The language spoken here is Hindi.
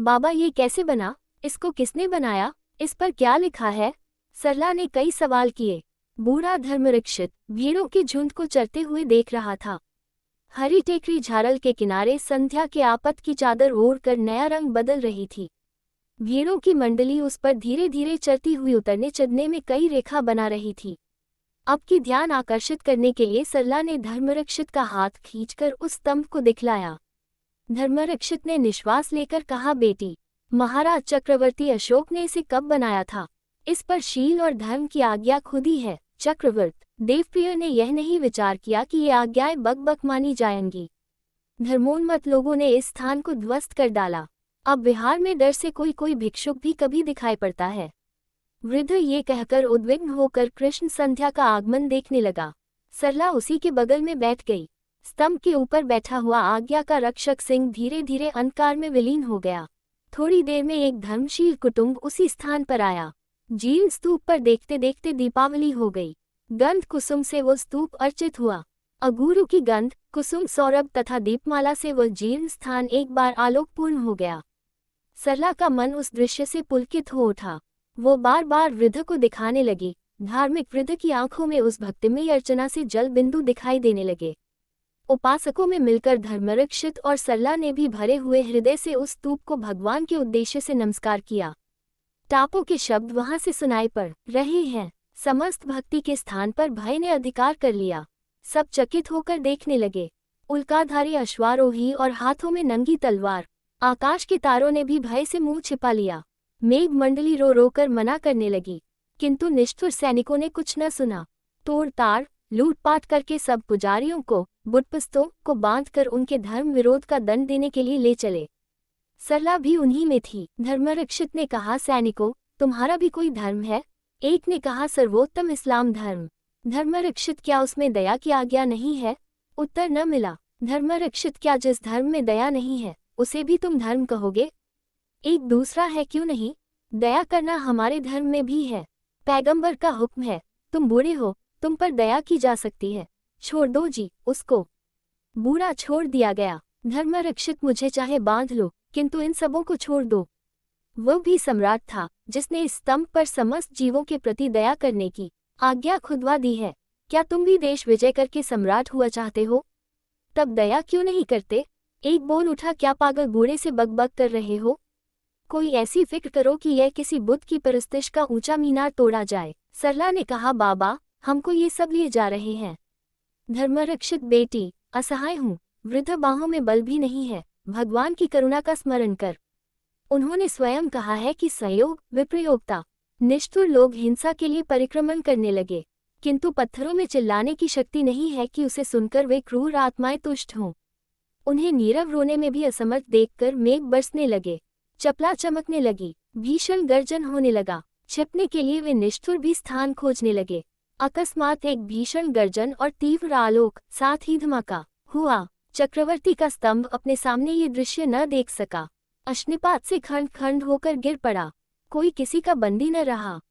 बाबा ये कैसे बना, इसको किसने बनाया, इस पर क्या लिखा है? सरला ने कई सवाल किए। बूढ़ा धर्मरक्षित भीड़ों के झुंड को चरते हुए देख रहा था। हरी टेकरी झारल के किनारे संध्या के आपत की चादर ओढ़कर नया रंग बदल रही थी। भीड़ों की मंडली उस पर धीरे धीरे चलती हुई उतरने चढ़ने में कई रेखा बना रही थी। अब की ध्यान आकर्षित करने के लिए सरला ने धर्मरक्षित का हाथ खींचकर उस स्तंभ को दिखलाया। धर्मरक्षित ने निश्वास लेकर कहा, बेटी, महाराज चक्रवर्ती अशोक ने इसे कब बनाया था? इस पर शील और धर्म की आज्ञा खुद ही है। चक्रवर्त देवप्रिय ने यह नहीं विचार किया कि ये आज्ञाएं बकबक मानी जाएंगी। धर्मोन्मत्त लोगों ने इस स्थान को ध्वस्त कर डाला। अब बिहार में डर से कोई कोई भिक्षुक भी कभी दिखाई पड़ता है। वृद्ध ये कहकर उद्विग्न होकर कृष्ण संध्या का आगमन देखने लगा। सरला उसी के बगल में बैठ गई। स्तंभ के ऊपर बैठा हुआ आज्ञा का रक्षक सिंह धीरे धीरे अंधकार में विलीन हो गया। थोड़ी देर में एक धर्मशील कुटुंब उसी स्थान पर आया। जीर्ण स्तूप पर देखते देखते दीपावली हो गई। गंध कुसुम से वो स्तूप अर्चित हुआ। अगुरु की गंध, कुसुम सौरभ तथा दीपमाला से वह जीर्ण स्थान एक बार आलोकपूर्ण हो गया। सरला का मन उस दृश्य से पुलकित हो उठा। वो बार बार वृद्ध को दिखाने लगी। धार्मिक वृद्ध की आंखों में उस भक्तिमयी अर्चना से जल बिंदु दिखाई देने लगे। उपासकों में मिलकर धर्मरक्षित और सरला ने भी भरे हुए हृदय से उस स्तूप को भगवान के उद्देश्य से नमस्कार किया। टापों के शब्द वहां से सुनाई पड़ रहे हैं। समस्त भक्ति के स्थान पर भय ने अधिकार कर लिया। सब चकित होकर देखने लगे। उल्काधारी अश्वारोही और हाथों में नंगी तलवार। आकाश के तारों ने भी भय से मुंह छिपा लिया। मेघ मंडली रो रो कर मना करने लगी, किंतु निष्ठुर सैनिकों ने कुछ न सुना। तोड़ ताड़ लूटपाट करके सब पुजारियों को, बुतपस्तों को बांधकर उनके धर्म विरोध का दंड देने के लिए ले चले। सरला भी उन्हीं में थी। धर्मरक्षित ने कहा, सैनिकों, तुम्हारा भी कोई धर्म है? एक ने कहा, सर्वोत्तम इस्लाम धर्म। धर्मरक्षित, क्या उसमें दया की आज्ञा नहीं है? उत्तर न मिला। धर्मरक्षित, क्या जिस धर्म में दया नहीं है उसे भी तुम धर्म कहोगे? एक दूसरा है, क्यों नहीं? दया करना हमारे धर्म में भी है। पैगंबर का हुक्म है। तुम बूढ़े हो, तुम पर दया की जा सकती है। छोड़ दो जी उसको। बूढ़ा छोड़ दिया गया। धर्मरक्षित, मुझे चाहे बांध लो, किंतु इन सबों को छोड़ दो। वह भी सम्राट था जिसने इस स्तंभ पर समस्त जीवों के प्रति दया करने की आज्ञा खुदवा दी है। क्या तुम भी देश विजय करके सम्राट हुआ चाहते हो? तब दया क्यों नहीं करते? एक बोल उठा, क्या पागल बूढ़े से बकबक कर रहे हो? कोई ऐसी फिक्र करो कि यह किसी बुद्ध की परस्तिश का ऊंचा मीनार तोड़ा जाए। सरला ने कहा, बाबा, हमको ये सब लिए जा रहे हैं। धर्मरक्षित, बेटी, असहाय हूँ। वृद्ध बाहों में बल भी नहीं है। भगवान की करुणा का स्मरण कर। उन्होंने स्वयं कहा है कि संयोग विप्रयोगता। निष्ठुर लोग हिंसा के लिए परिक्रमण करने लगे, किंतु पत्थरों में चिल्लाने की शक्ति नहीं है कि उसे सुनकर वे क्रूर आत्माएं तुष्ट हों। उन्हें नीरव रोने में भी असमर्थ देखकर मेघ बरसने लगे। चपला चमकने लगी। भीषण गर्जन होने लगा। छिपने के लिए वे निष्ठुर भी स्थान खोजने लगे। अकस्मात एक भीषण गर्जन और तीव्र आलोक, साथ ही धमाका हुआ। चक्रवर्ती का स्तंभ अपने सामने ये दृश्य न देख सका। अश्निपात से खंड खंड होकर गिर पड़ा। कोई किसी का बंदी न रहा।